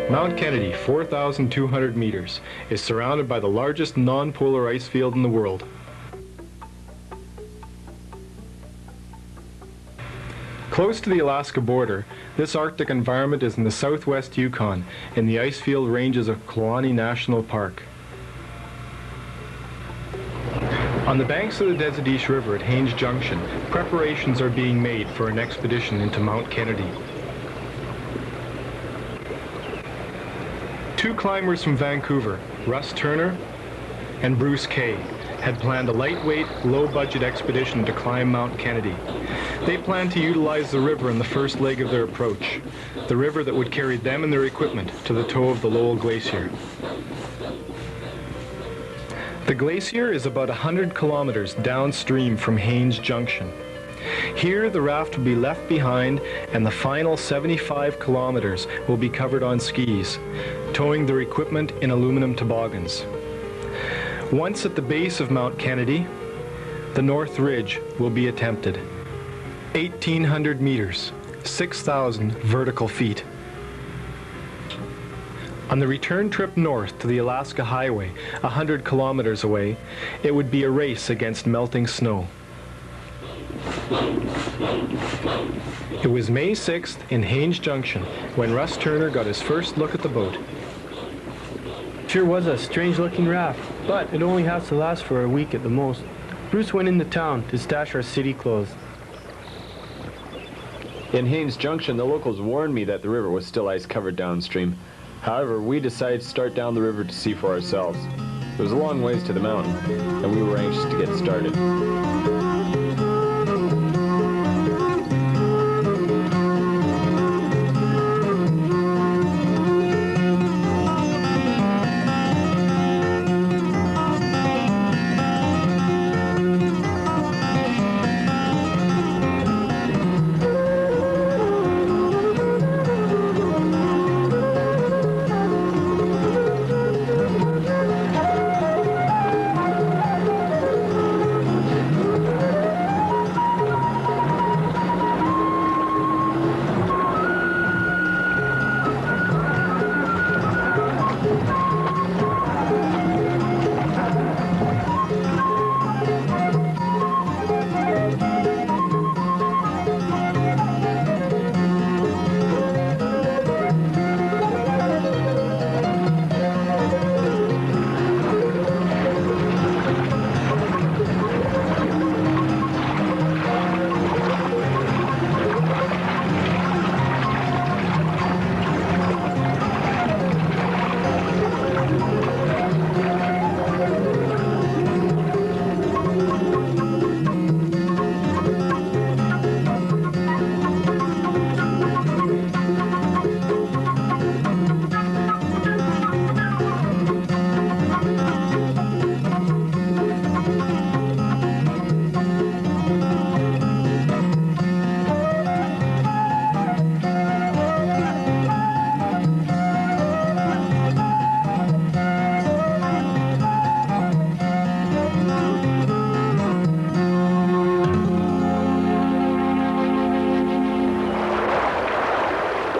Mount Kennedy, 4,200 meters, is surrounded by the largest non-polar ice field in the world. Close to the Alaska border, this Arctic environment is in the southwest Yukon, in the icefield ranges of Kluane National Park. On the banks of the Desideish River at Haines Junction, preparations are being made for an expedition into Mount Kennedy. Two climbers from Vancouver, Russ Turner and Bruce Kay, had planned a lightweight, low-budget expedition to climb Mount Kennedy. They planned to utilize the river in the first leg of their approach, the river that would carry them and their equipment to the toe of the Lowell Glacier. The glacier is about 100 kilometers downstream from Haines Junction. Here, the raft will be left behind, and the final 75 kilometers will be covered on skis, towing their equipment in aluminum toboggans. Once at the base of Mount Kennedy, the North Ridge will be attempted. 1,800 meters, 6,000 vertical feet. On the return trip north to the Alaska Highway, 100 kilometers away, it would be a race against melting snow. It was May 6th in Haines Junction when Russ Turner got his first look at the boat. Sure was a strange-looking raft, but it only has to last for a week at the most. Bruce went into town to stash our city clothes. In Haines Junction, the locals warned me that the river was still ice-covered downstream. However, we decided to start down the river to see for ourselves. It was a long ways to the mountain, and we were anxious to get started.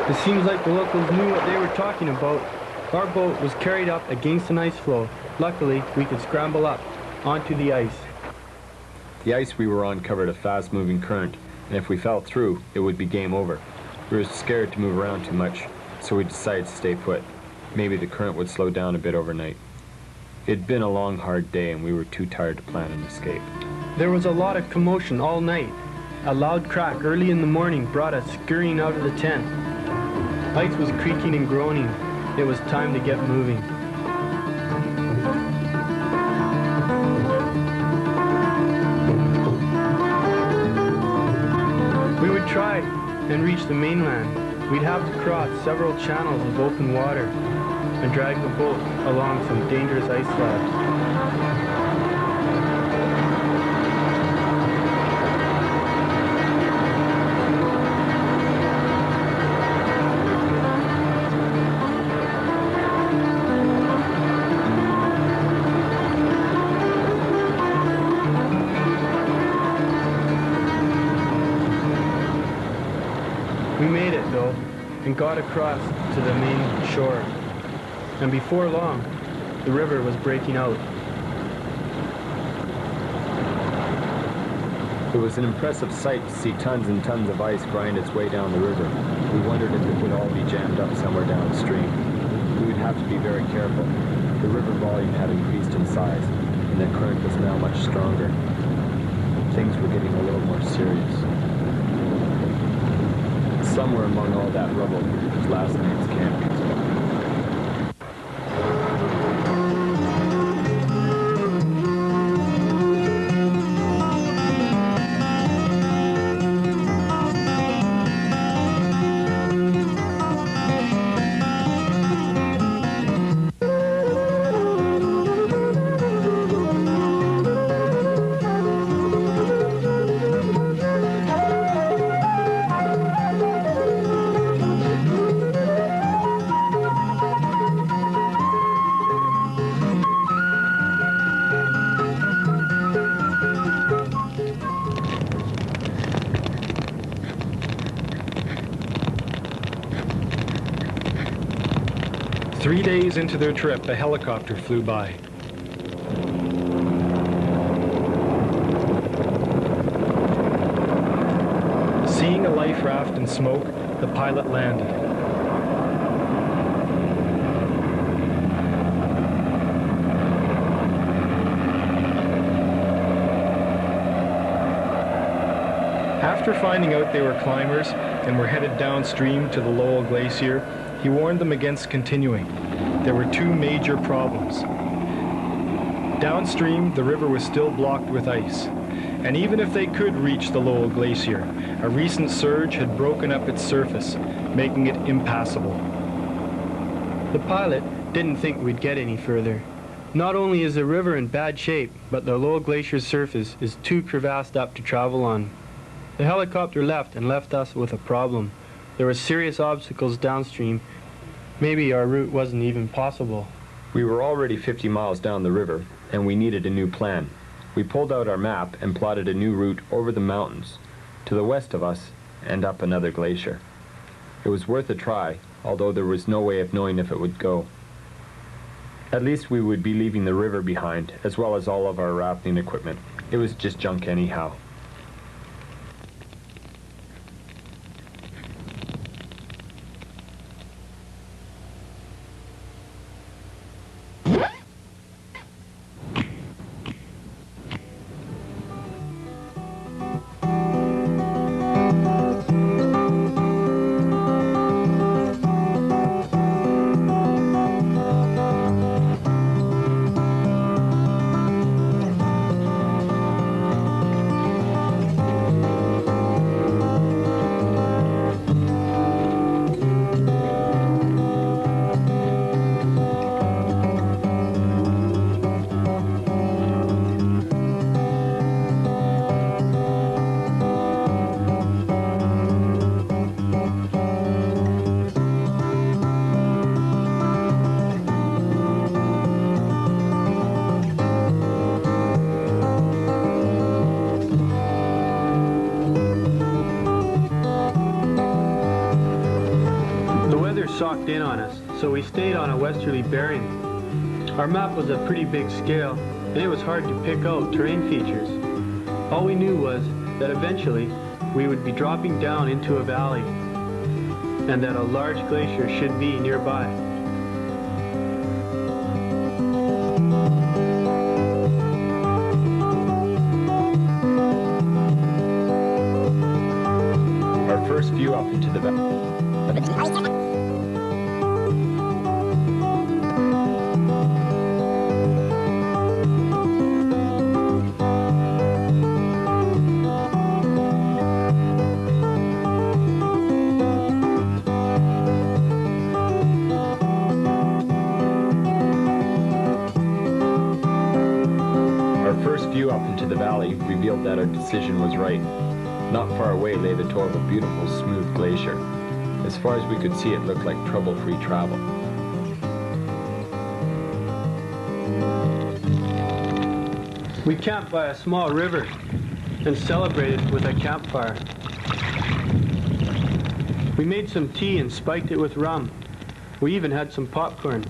It seems like the locals knew what they were talking about. Our boat was carried up against an ice floe. Luckily, we could scramble up onto the ice. The ice we were on covered a fast-moving current, and if we fell through, it would be game over. We were scared to move around too much, so we decided to stay put. Maybe the current would slow down a bit overnight. It had been a long, hard day, and we were too tired to plan an escape. There was a lot of commotion all night. A loud crack early in the morning brought us scurrying out of the tent. Ice was creaking and groaning. It was time to get moving. We would try and reach the mainland. We'd have to cross several channels of open water and drag the boat along some dangerous ice slabs. We made it, though. and got across to the main shore. And before long, the river was breaking out. It was an impressive sight to see tons and tons of ice grind its way down the river. We wondered if it would all be jammed up somewhere downstream. We would have to be very careful. The river volume had increased in size, and the current was now much stronger. Things were getting a little more serious. Somewhere among all that rubble was last night's camping spot. 3 days into their trip, a helicopter flew by. Seeing a life raft in smoke, the pilot landed. After finding out they were climbers and were headed downstream to the Lowell Glacier, he warned them against continuing. There were two major problems. Downstream, the river was still blocked with ice, and even if they could reach the Lowell Glacier, a recent surge had broken up its surface, making it impassable. The pilot didn't think we'd get any further. Not only is the river in bad shape, but the Lowell Glacier's surface is too crevassed up to travel on. The helicopter left and left us with a problem. There were serious obstacles downstream. Maybe our route wasn't even possible. We were already 50 miles down the river, and we needed a new plan. We pulled out our map and plotted a new route over the mountains, to the west of us, and up another glacier. It was worth a try, although there was no way of knowing if it would go. At least we would be leaving the river behind, as well as all of our rafting equipment. It was just junk anyhow. Socked in on us, so we stayed on a westerly bearing. Our map was a pretty big scale, and it was hard to pick out terrain features. All we knew was that eventually we would be dropping down into a valley, and that a large glacier should be nearby. Our first view up into the valley. Revealed that our decision was right. Not far away lay the toe of a beautiful, smooth glacier. As far as we could see, it looked like trouble-free travel. We camped by a small river and celebrated with a campfire. We made some tea and spiked it with rum. We even had some popcorn.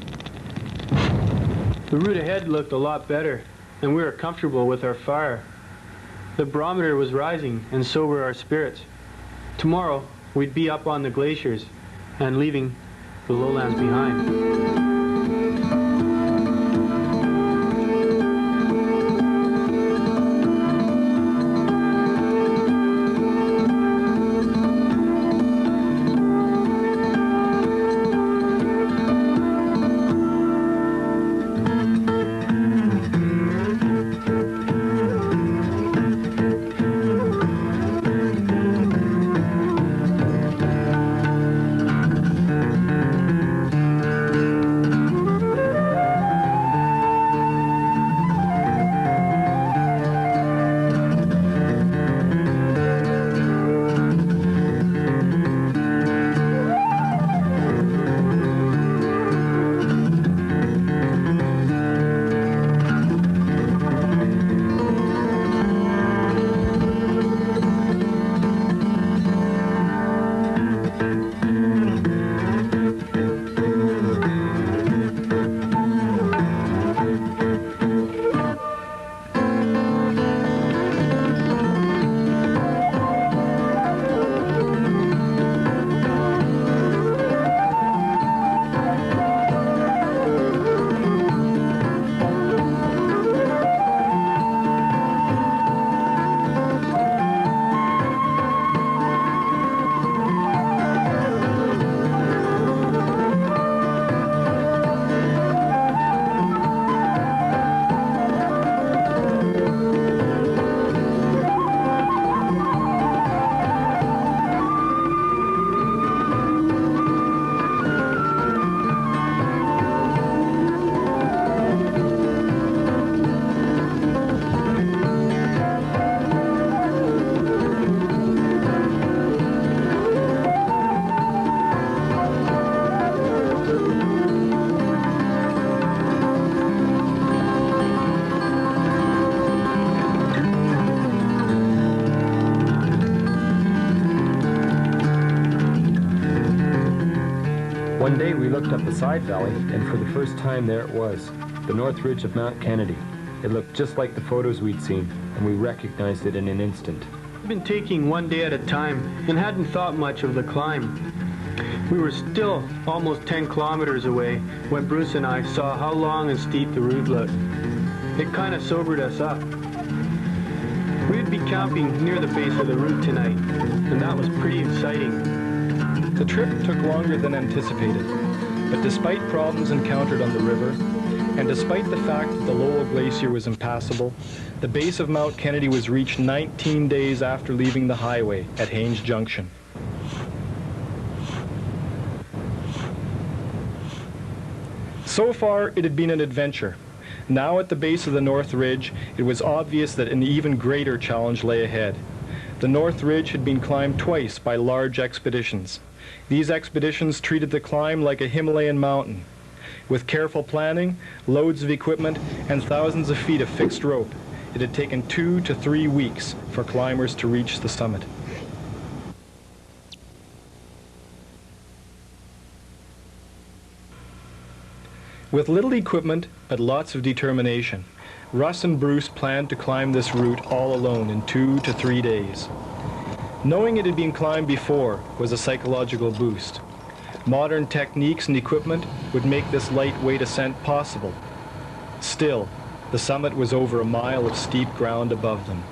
The route ahead looked a lot better, and we were comfortable with our fire. The barometer was rising, and so were our spirits. Tomorrow, we'd be up on the glaciers and leaving the lowlands behind. One day we looked up the side valley, and for the first time there it was, the north ridge of Mount Kennedy. It looked just like the photos we'd seen, and we recognized it in an instant. We've been taking one day at a time and hadn't thought much of the climb. We were still almost 10 kilometers away when Bruce and I saw how long and steep the route looked. It kind of sobered us up. We'd be camping near the base of the route tonight, and that was pretty exciting. The trip took longer than anticipated, but despite problems encountered on the river, and despite the fact that the Lowell Glacier was impassable, the base of Mount Kennedy was reached 19 days after leaving the highway at Haines Junction. So far, it had been an adventure. Now at the base of the North Ridge, it was obvious that an even greater challenge lay ahead. The North Ridge had been climbed twice by large expeditions. These expeditions treated the climb like a Himalayan mountain. With careful planning, loads of equipment, and thousands of feet of fixed rope, it had taken 2 to 3 weeks for climbers to reach the summit. With little equipment, but lots of determination, Russ and Bruce planned to climb this route all alone in 2 to 3 days. Knowing it had been climbed before was a psychological boost. Modern techniques and equipment would make this lightweight ascent possible. Still, the summit was over a mile of steep ground above them.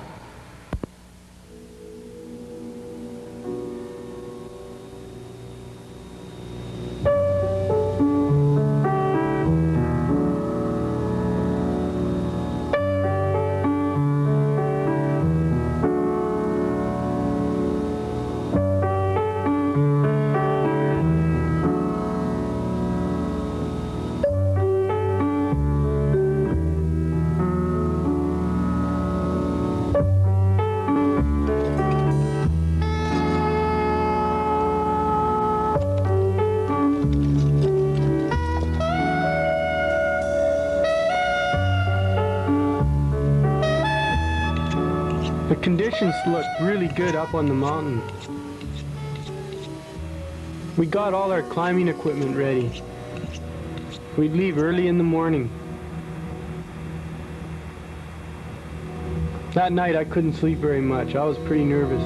The conditions looked really good up on the mountain. We got all our climbing equipment ready. We'd leave early in the morning. That night I couldn't sleep very much. I was pretty nervous.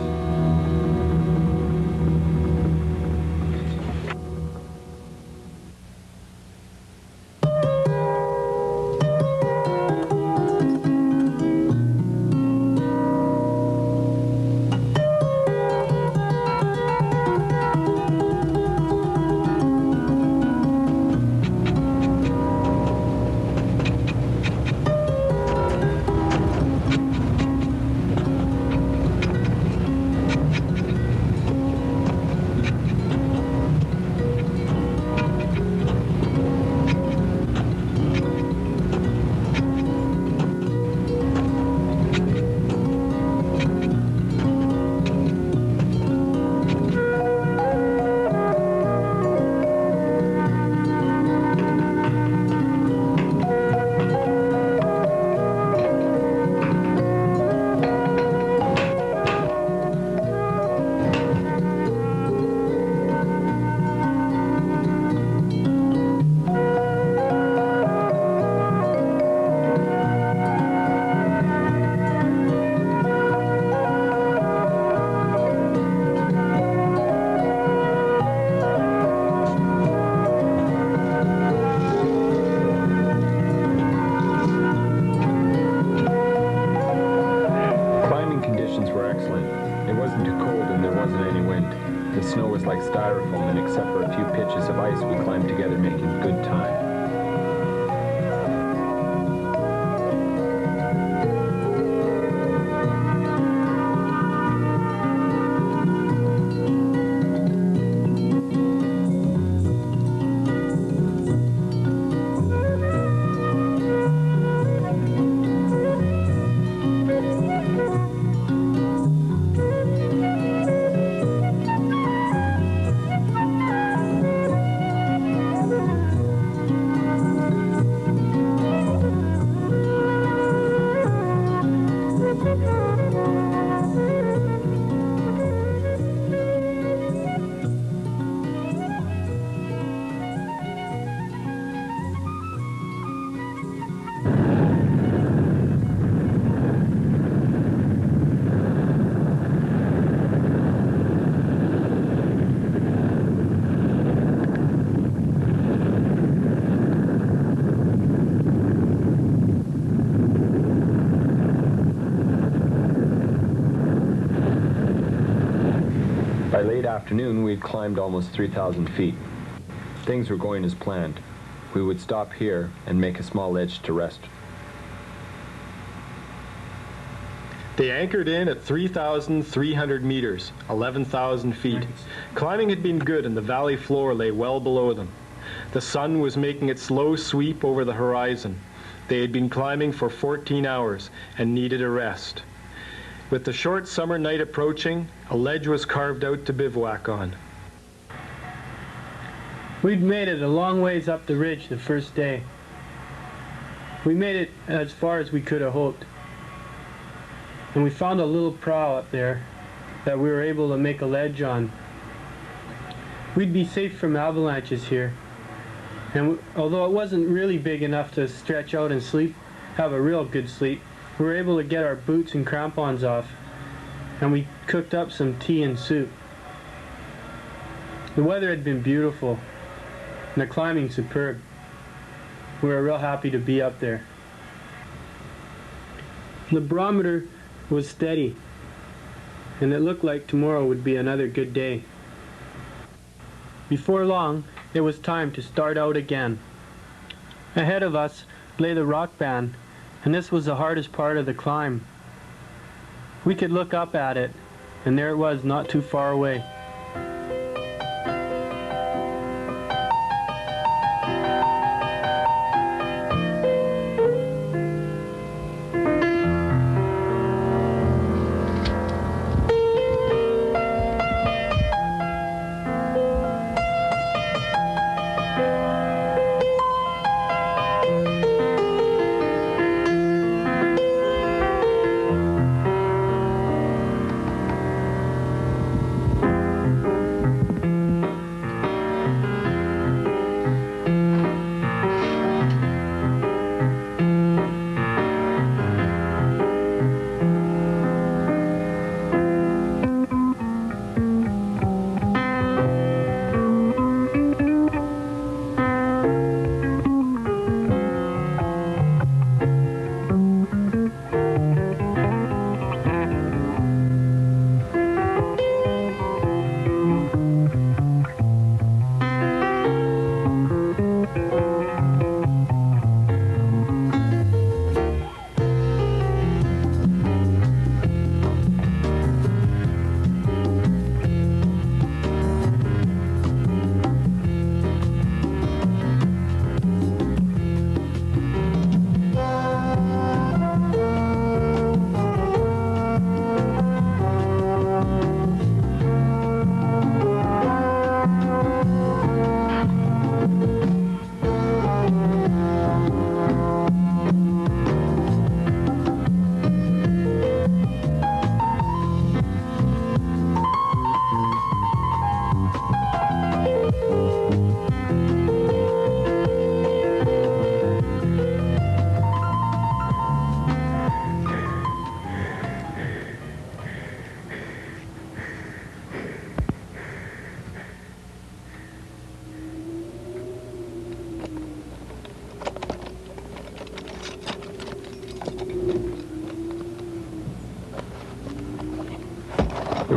By late afternoon, we had climbed almost 3,000 feet. Things were going as planned. We would stop here and make a small ledge to rest. They anchored in at 3,300 meters, 11,000 feet. Climbing had been good and the valley floor lay well below them. The sun was making its slow sweep over the horizon. They had been climbing for 14 hours and needed a rest. With the short summer night approaching, a ledge was carved out to bivouac on. We'd made it a long ways up the ridge the first day. We made it as far as we could have hoped. And we found a little prow up there that we were able to make a ledge on. We'd be safe from avalanches here. And although it wasn't really big enough to stretch out and sleep, have a real good sleep, we were able to get our boots and crampons off. And we cooked up some tea and soup. The weather had been beautiful and the climbing superb. We were real happy to be up there. The barometer was steady, and it looked like tomorrow would be another good day. Before long, it was time to start out again. Ahead of us lay the rock band, and this was the hardest part of the climb. We could look up at it, and there it was not too far away.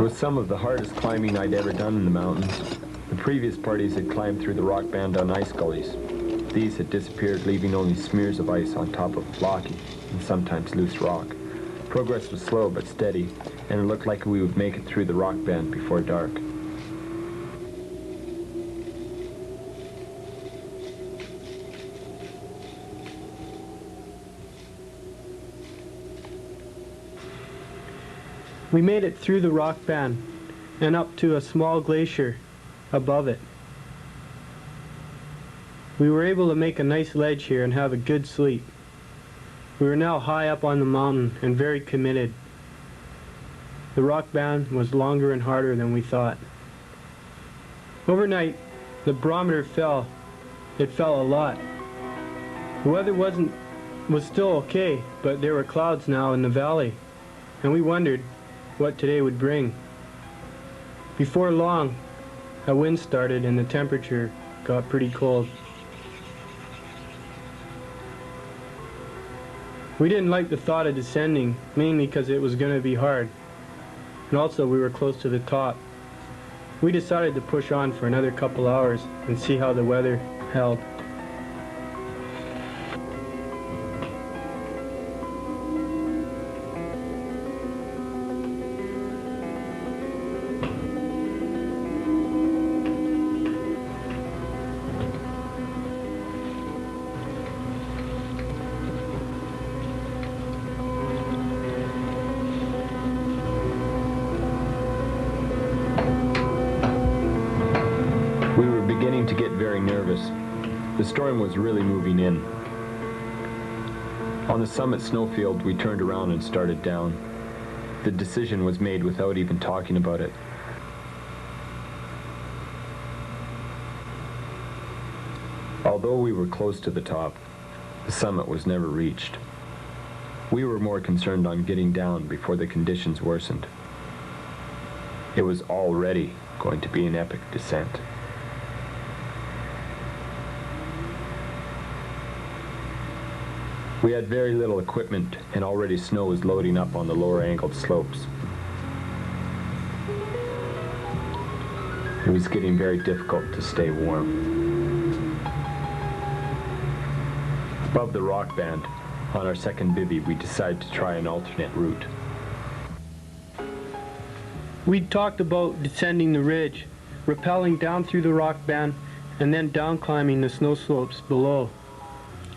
was some of the hardest climbing I'd ever done in the mountains. The previous parties had climbed through the rock band on ice gullies. These had disappeared, leaving only smears of ice on top of blocky and sometimes loose rock. Progress was slow but steady, and it looked like we would make it through the rock band before dark. We made it through the rock band and up to a small glacier above it. We were able to make a nice ledge here and have a good sleep. We were now high up on the mountain and very committed. The rock band was longer and harder than we thought. Overnight, the barometer fell. It fell a lot. The weather was still okay, but there were clouds now in the valley, and we wondered what today would bring. Before long, a wind started and the temperature got pretty cold. We didn't like the thought of descending, mainly because it was going to be hard, and also we were close to the top. We decided to push on for another couple hours and see how the weather held. To get very nervous. The storm was really moving in. On the summit snowfield, we turned around and started down. The decision was made without even talking about it. Although we were close to the top, the summit was never reached. We were more concerned on getting down before the conditions worsened. It was already going to be an epic descent. We had very little equipment, and already snow was loading up on the lower angled slopes. It was getting very difficult to stay warm. Above the rock band, on our second bivvy, we decided to try an alternate route. We'd talked about descending the ridge, rappelling down through the rock band, and then down climbing the snow slopes below.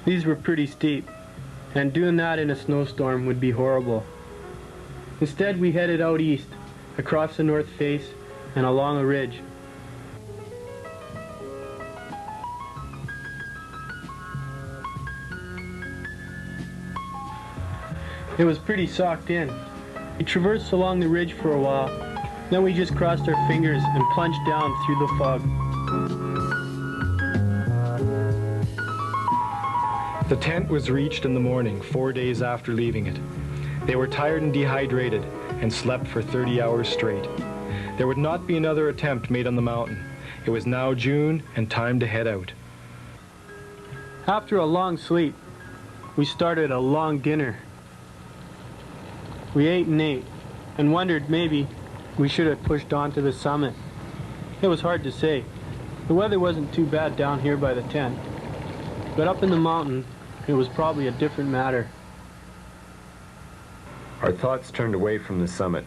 These were pretty steep, and doing that in a snowstorm would be horrible. Instead, we headed out east, across the north face and along a ridge. It was pretty socked in. We traversed along the ridge for a while, then we just crossed our fingers and plunged down through the fog. The tent was reached in the morning, 4 days after leaving it. They were tired and dehydrated and slept for 30 hours straight. There would not be another attempt made on the mountain. It was now June and time to head out. After a long sleep, we started a long dinner. We ate and wondered maybe we should have pushed on to the summit. It was hard to say. The weather wasn't too bad down here by the tent, but up in the mountain, it was probably a different matter. Our thoughts turned away from the summit.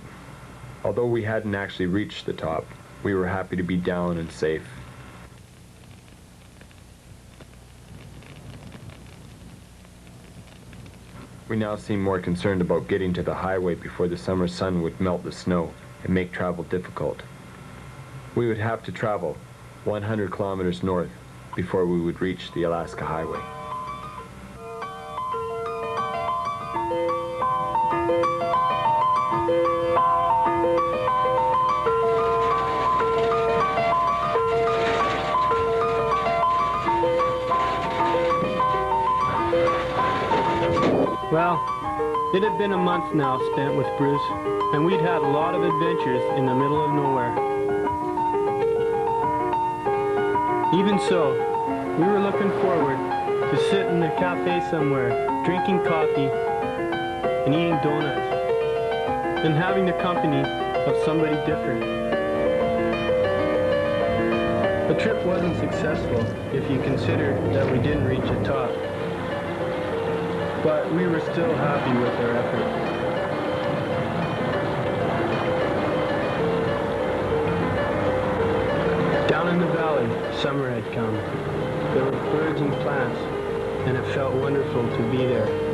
Although we hadn't actually reached the top, we were happy to be down and safe. We now seemed more concerned about getting to the highway before the summer sun would melt the snow and make travel difficult. We would have to travel 100 kilometers north before we would reach the Alaska Highway. Well, it had been a month now spent with Bruce, and we'd had a lot of adventures in the middle of nowhere. Even so, we were looking forward to sitting in a cafe somewhere, drinking coffee and eating donuts, and having the company of somebody different. The trip wasn't successful if you consider that we didn't reach the top, but we were still happy with our effort. Down in the valley, summer had come. There were birds and plants, and it felt wonderful to be there.